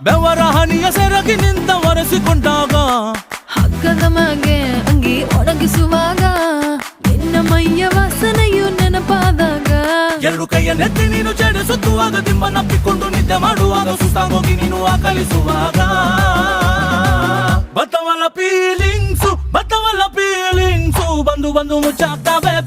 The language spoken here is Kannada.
ಬೆವರ ಹನಿಯ ಸೆರಗಿ ನಿಂತ ಒರೆಸಿಕೊಂಡಾಗ ಹಗ್ಗದ ಮ್ಯಾಗೆ ಅಂಗಿ ಒಣಗಿಸುವಾಗ ನಿನ್ನ ಮೈಯ ವಾಸನೆಯು ನೆನಪಾದಾಗ ಎರಡು ಕೈಯ ನೆತ್ತಿ ನೀನು ಜಡಿಸುತ್ತುವಾಗ ದಿಮ್ಮನಪ್ಪಿಕೊಂಡು ನಿದ್ದೆ ಮಾಡುವಾಗ ಸುಸ್ತಾಗೋಗಿ ನೀನು ಆಕಲಿಸುವಾಗ ಬತ್ತವಲ್ಲ ಫೀಲಿಂಗ್ಸು ಬಂದು ಬಂದು ಮುಚ್ಚಾಗ್ತವೆ